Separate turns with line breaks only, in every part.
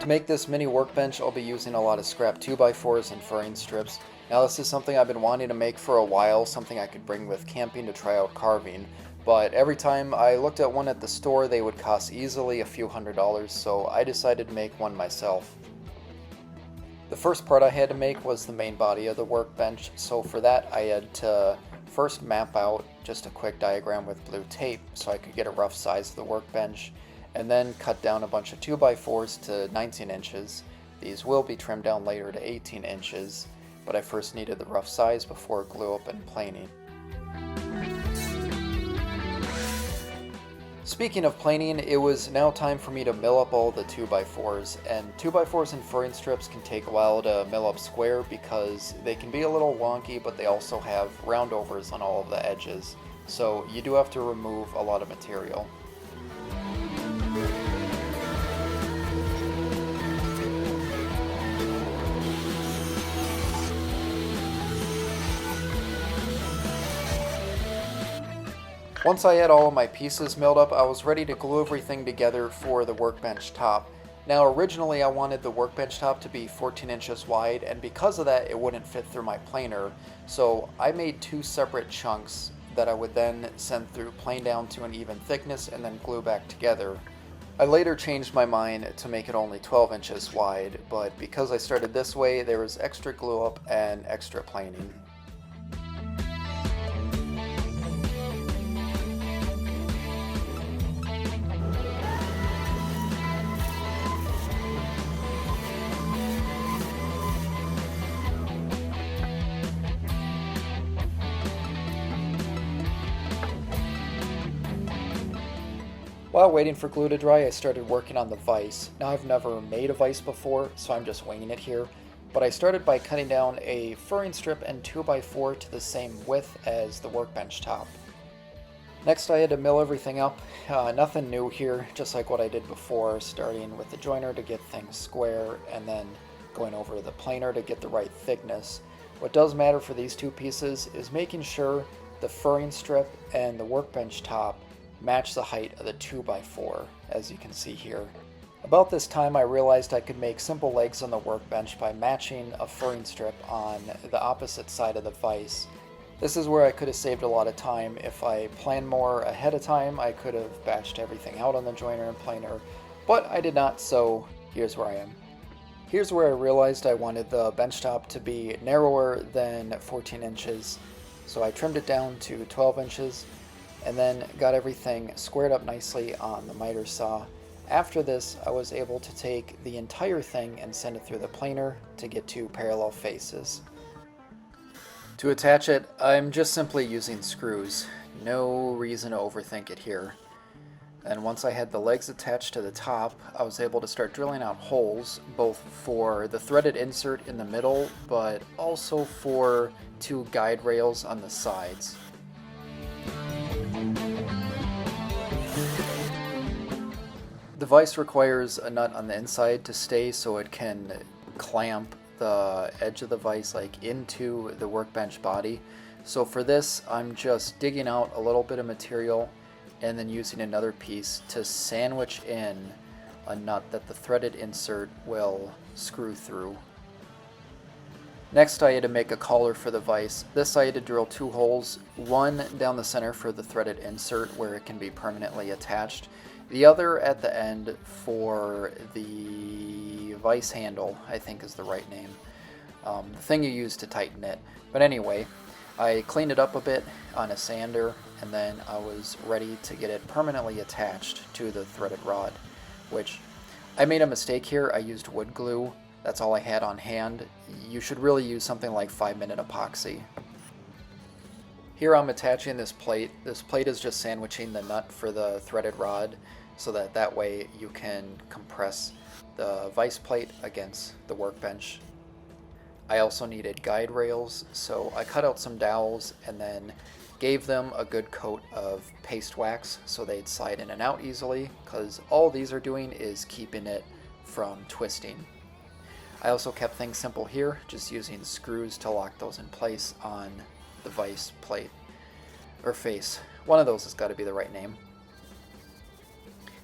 To make this mini workbench, I'll be using a lot of scrap 2x4s and furring strips. Now this is something I've been wanting to make for a while, something I could bring with camping to try out carving, but every time I looked at one at the store they would cost easily a few $100s, so I decided to make one myself. The first part I had to make was the main body of the workbench, so for that I had to first map out just a quick diagram with blue tape so I could get a rough size of the workbench, and then cut down a bunch of 2x4s to 19 inches. These will be trimmed down later to 18 inches, but I first needed the rough size before glue up and planing. Speaking of planing, it was now time for me to mill up all the 2x4s, and 2x4s and furring strips can take a while to mill up square because they can be a little wonky, but they also have roundovers on all of the edges, so you do have to remove a lot of material. Once I had all of my pieces milled up, I was ready to glue everything together for the workbench top. Now originally I wanted the workbench top to be 14 inches wide, and because of that it wouldn't fit through my planer, so I made two separate chunks that I would then send through plane down to an even thickness and then glue back together. I later changed my mind to make it only 12 inches wide, but because I started this way there was extra glue up and extra planing. While waiting for glue to dry, I started working on the vise. Now I've never made a vise before, so I'm just winging it here, but I started by cutting down a furring strip and 2x4 to the same width as the workbench top. Next I had to mill everything up. Nothing new here, just like what I did before, starting with the joiner to get things square and then going over to the planer to get the right thickness. What does matter for these two pieces is making sure the furring strip and the workbench top match the height of the 2x4, as you can see here. About this time I realized I could make simple legs on the workbench by matching a furring strip on the opposite side of the vise. This is where I could have saved a lot of time. If I planned more ahead of time, I could have batched everything out on the joiner and planer, but I did not, so here's where I am. Here's where I realized I wanted the bench top to be narrower than 14 inches, so I trimmed it down to 12 inches, and then got everything squared up nicely on the miter saw. After this, I was able to take the entire thing and send it through the planer to get two parallel faces. To attach it, I'm just simply using screws. No reason to overthink it here. And once I had the legs attached to the top, I was able to start drilling out holes, both for the threaded insert in the middle, but also for two guide rails on the sides. The vise requires a nut on the inside to stay so it can clamp the edge of the vise into the workbench body. So for this I'm just digging out a little bit of material and then using another piece to sandwich in a nut that the threaded insert will screw through. Next I had to make a collar for the vise. This I had to drill two holes, one down the center for the threaded insert where it can be permanently attached, the other at the end for the vise handle, I think is the right name. The thing you use to tighten it. But anyway, I cleaned it up a bit on a sander and then I was ready to get it permanently attached to the threaded rod, which I made a mistake here. I used wood glue. That's all I had on hand. You should really use something like 5-minute epoxy. Here I'm attaching this plate. This plate is just sandwiching the nut for the threaded rod so that way you can compress the vise plate against the workbench. I also needed guide rails, so I cut out some dowels and then gave them a good coat of paste wax so they'd slide in and out easily, because all these are doing is keeping it from twisting. I also kept things simple here, just using screws to lock those in place on the vise plate, or face. One of those has got to be the right name.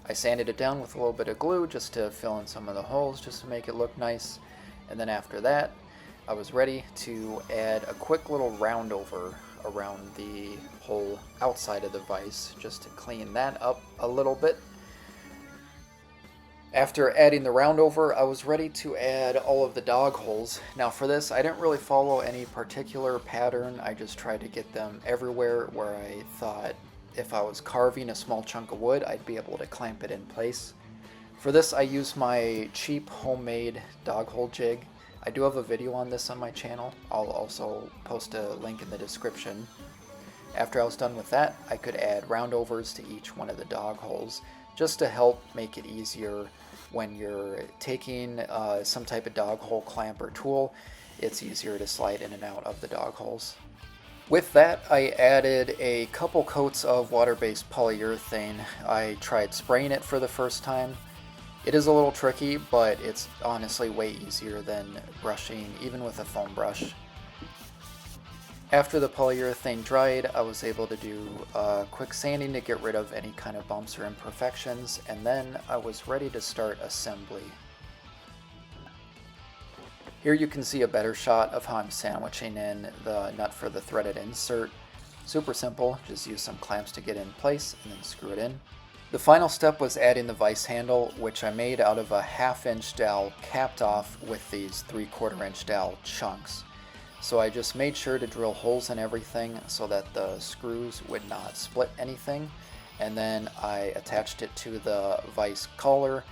I sanded it down with a little bit of glue just to fill in some of the holes, just to make it look nice. And then after that, I was ready to add a quick little round over around the whole outside of the vise, just to clean that up a little bit. After adding the round over, I was ready to add all of the dog holes. Now for this, I didn't really follow any particular pattern. I just tried to get them everywhere where I thought if I was carving a small chunk of wood, I'd be able to clamp it in place. For this, I used my cheap homemade dog hole jig. I do have a video on this on my channel. I'll also post a link in the description. After I was done with that, I could add roundovers to each one of the dog holes, just to help make it easier when you're taking some type of dog hole clamp or tool. It's easier to slide in and out of the dog holes. With that, I added a couple coats of water-based polyurethane. I tried spraying it for the first time. It is a little tricky, but it's honestly way easier than brushing, even with a foam brush. After the polyurethane dried, I was able to do quick sanding to get rid of any kind of bumps or imperfections, and then I was ready to start assembly. Here you can see a better shot of how I'm sandwiching in the nut for the threaded insert. Super simple, just use some clamps to get in place and then screw it in. The final step was adding the vise handle, which I made out of a 1/2 inch dowel capped off with these 3/4 inch dowel chunks. So I just made sure to drill holes in everything so that the screws would not split anything. And then I attached it to the vise collar,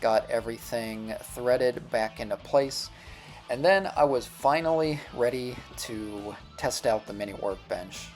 got everything threaded back into place. And then I was finally ready to test out the mini workbench.